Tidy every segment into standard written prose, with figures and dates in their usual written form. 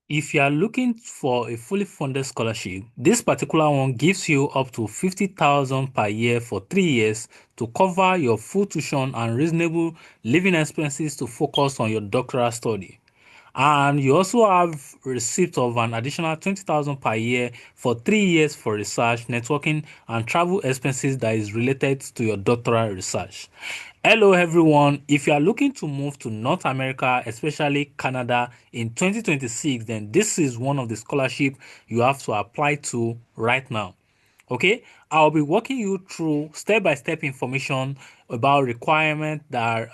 If you are looking for a fully funded scholarship, this particular one gives you up to 50,000 per year for 3 years to cover your full tuition and reasonable living expenses to focus on your doctoral study. And you also have receipt of an additional 20,000 per year for 3 years for research, networking, and travel expenses that is related to your doctoral research. Hello everyone, if you are looking to move to North America, especially Canada in 2026, then this is one of the scholarship you have to apply to right now. Okay, I'll be walking you through step-by-step information about requirement that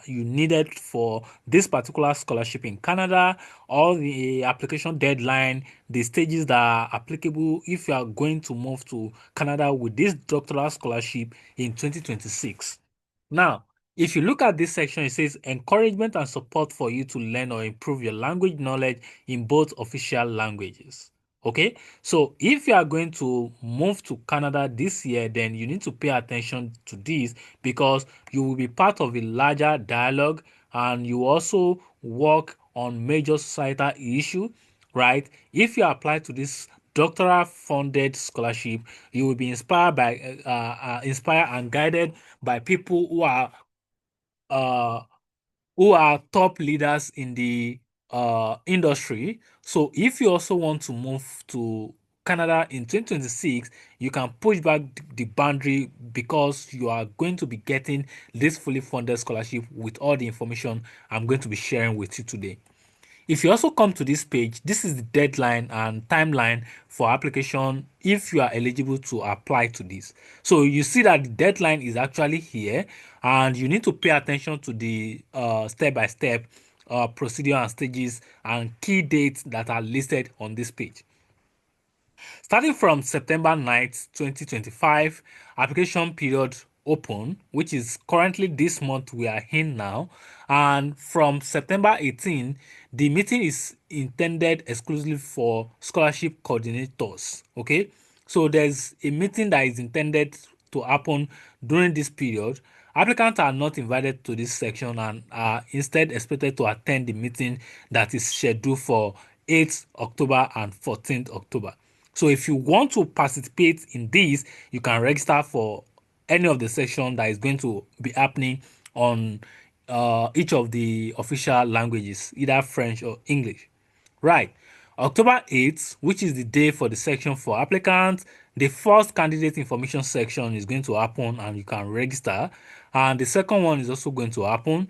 you needed for this particular scholarship in Canada, all the application deadline, the stages that are applicable if you are going to move to Canada with this doctoral scholarship in 2026. Now, if you look at this section, it says encouragement and support for you to learn or improve your language knowledge in both official languages. Okay, so if you are going to move to Canada this year, then you need to pay attention to this because you will be part of a larger dialogue and you also work on major societal issue, right? If you apply to this doctoral funded scholarship, you will be inspired and guided by people uh, who are top leaders in the industry. So if you also want to move to Canada in 2026, you can push back the boundary because you are going to be getting this fully funded scholarship with all the information I'm going to be sharing with you today. If you also come to this page, this is the deadline and timeline for application if you are eligible to apply to this. So you see that the deadline is actually here and you need to pay attention to the step-by-step procedure and stages and key dates that are listed on this page. Starting from September 9th, 2025, application period open, which is currently this month we are in now. And from September 18, the meeting is intended exclusively for scholarship coordinators. Okay, so there's a meeting that is intended to happen during this period. Applicants are not invited to this section and are instead expected to attend the meeting that is scheduled for 8th October and 14th October. So if you want to participate in this, you can register for any of the section that is going to be happening on each of the official languages, either French or English. Right. October 8th, which is the day for the section for applicants, the first candidate information section is going to happen and you can register. And the second one is also going to happen.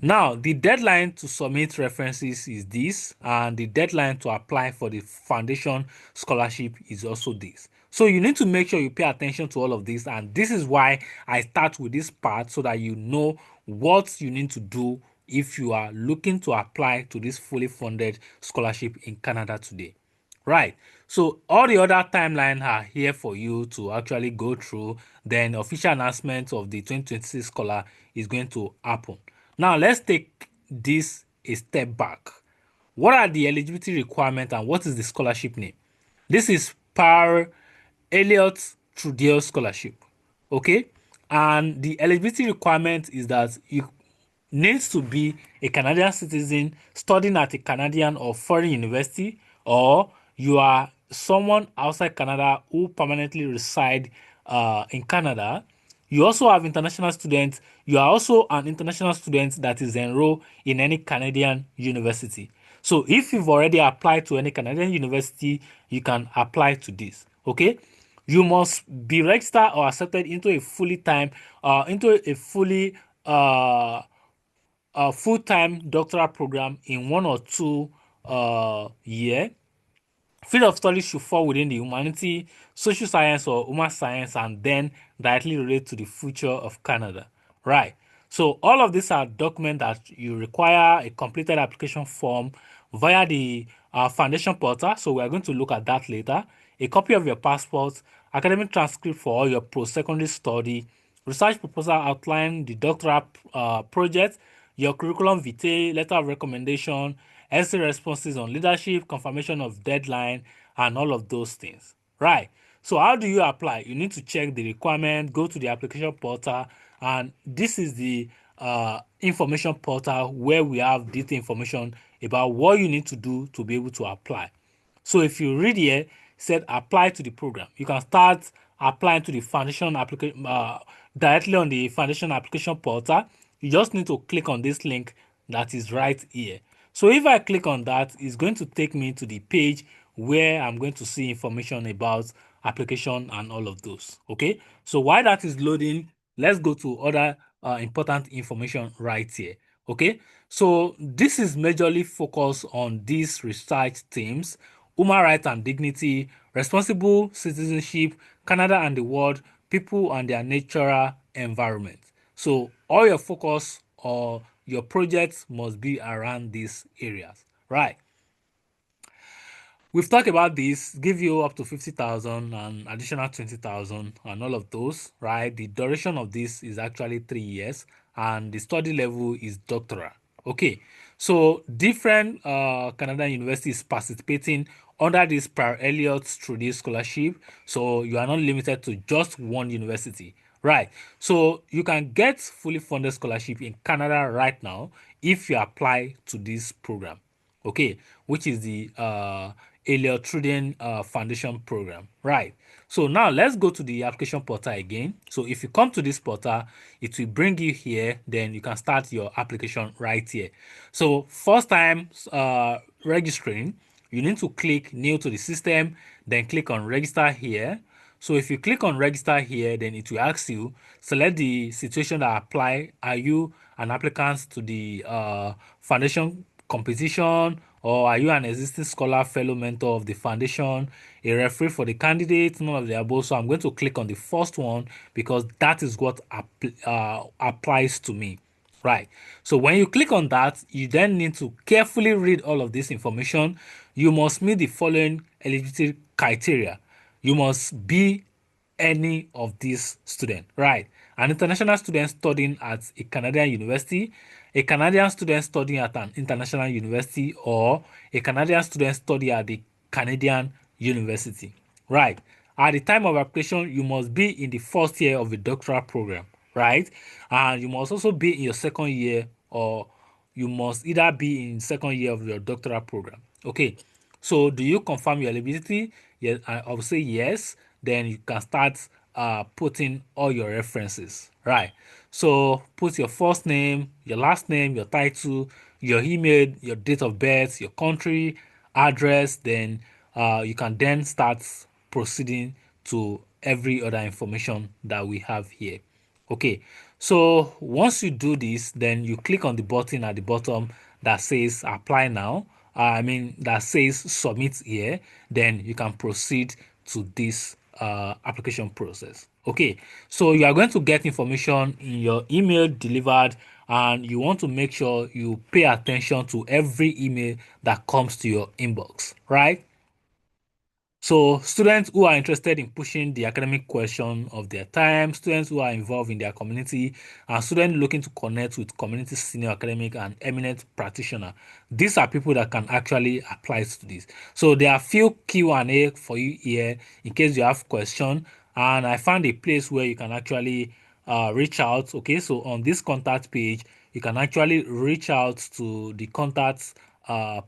Now, the deadline to submit references is this, and the deadline to apply for the foundation scholarship is also this. So you need to make sure you pay attention to all of this, and this is why I start with this part so that you know what you need to do if you are looking to apply to this fully funded scholarship in Canada today. Right. So all the other timeline are here for you to actually go through. Then official announcement of the 2026 scholar is going to happen. Now let's take this a step back. What are the eligibility requirements and what is the scholarship name? This is Pierre Elliott Trudeau scholarship. Okay, and the eligibility requirement is that you needs to be a Canadian citizen studying at a Canadian or foreign university, or you are someone outside Canada who permanently reside in Canada. You also have international students. You are also an international student that is enrolled in any Canadian university. So if you've already applied to any Canadian university, you can apply to this. Okay. You must be registered or accepted into a fully a full-time doctoral program in 1 or 2 year. Field of study should fall within the humanity, social science, or human science, and then directly relate to the future of Canada. Right. So all of these are documents that you require a completed application form via the foundation portal. So we are going to look at that later. A copy of your passport, academic transcript for all your post-secondary study, research proposal outline the doctoral project, your curriculum vitae, letter of recommendation, essay responses on leadership, confirmation of deadline, and all of those things. Right. So how do you apply? You need to check the requirement, go to the application portal, and this is the information portal where we have detailed information about what you need to do to be able to apply. So if you read here, said apply to the program, you can start applying to the foundation application directly on the foundation application portal. You just need to click on this link that is right here. So if I click on that, it's going to take me to the page where I'm going to see information about application and all of those. Okay, so while that is loading, let's go to other important information right here. Okay, so this is majorly focused on these research themes: human rights and dignity, responsible citizenship, Canada and the world, people and their natural environment. So all your focus or your projects must be around these areas, right? We've talked about this, give you up to 50,000 and additional 20,000 and all of those, right? The duration of this is actually 3 years and the study level is doctoral. Okay, so different Canadian universities participating under this Pierre Elliott Trudeau scholarship. So you are not limited to just one university, right? So you can get fully funded scholarship in Canada right now if you apply to this program, okay, which is the Elliott Trudeau Foundation program, right? So now let's go to the application portal again. So if you come to this portal, it will bring you here, then you can start your application right here. So first time registering, you need to click new to the system, then click on register here. So if you click on register here, then it will ask you, select the situation that apply. Are you an applicant to the foundation competition, or are you an existing scholar, fellow mentor of the foundation, a referee for the candidate? None of the above. So I'm going to click on the first one because that is what applies to me. Right. So when you click on that, you then need to carefully read all of this information. You must meet the following eligibility criteria. You must be any of these students, right? An international student studying at a Canadian university, a Canadian student studying at an international university, or a Canadian student studying at the Canadian university, right? At the time of application, you must be in the first year of the doctoral program, right? And you must also be in your second year, or you must either be in second year of your doctoral program. Okay, so do you confirm your eligibility? Yes, I will say yes. Then you can start putting all your references, right? So put your first name, your last name, your title, your email, your date of birth, your country, address. Then you can then start proceeding to every other information that we have here. Okay, so once you do this, then you click on the button at the bottom that says apply now. That says submit here. Then you can proceed to this application process. Okay, so you are going to get information in your email delivered, and you want to make sure you pay attention to every email that comes to your inbox, right? So students who are interested in pushing the academic question of their time, students who are involved in their community, and students looking to connect with community senior academic and eminent practitioner. These are people that can actually apply to this. So there are few Q&A for you here in case you have question. And I found a place where you can actually reach out. Okay, so on this contact page, you can actually reach out to the contact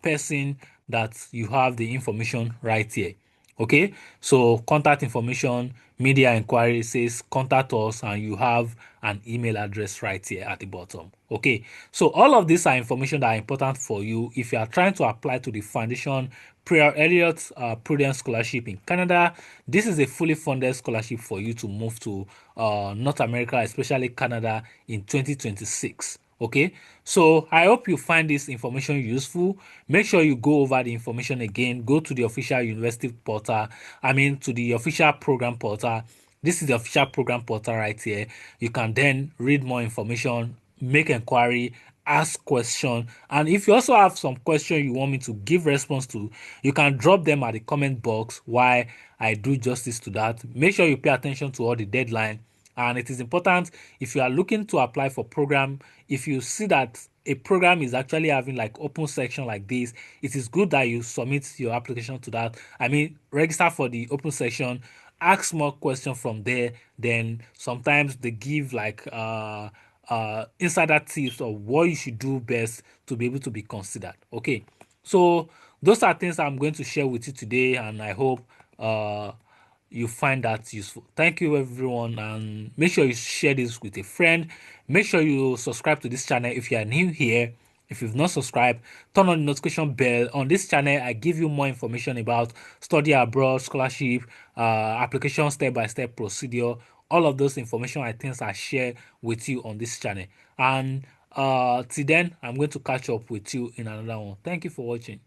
person that you have the information right here. Okay, so contact information, media inquiry says contact us, and you have an email address right here at the bottom. Okay, so all of these are information that are important for you if you are trying to apply to the foundation Pierre Elliott Prudence Scholarship in Canada. This is a fully funded scholarship for you to move to North America, especially Canada, in 2026. Okay, so I hope you find this information useful. Make sure you go over the information again. Go to the official university portal, to the official program portal. This is the official program portal right here. You can then read more information, make inquiry, ask question, and if you also have some question you want me to give response to, you can drop them at the comment box while I do justice to that. Make sure you pay attention to all the deadline. And it is important, if you are looking to apply for program, if you see that a program is actually having like open section like this, it is good that you submit your application to that. Register for the open section, ask more questions from there. Then sometimes they give like insider tips of what you should do best to be able to be considered. Okay, so those are things I'm going to share with you today, and I hope you find that useful. Thank you, everyone, and make sure you share this with a friend. Make sure you subscribe to this channel if you are new here. If you've not subscribed, turn on the notification bell. On this channel, I give you more information about study abroad, scholarship, application step-by-step procedure. All of those information I think I share with you on this channel. And till then, I'm going to catch up with you in another one. Thank you for watching.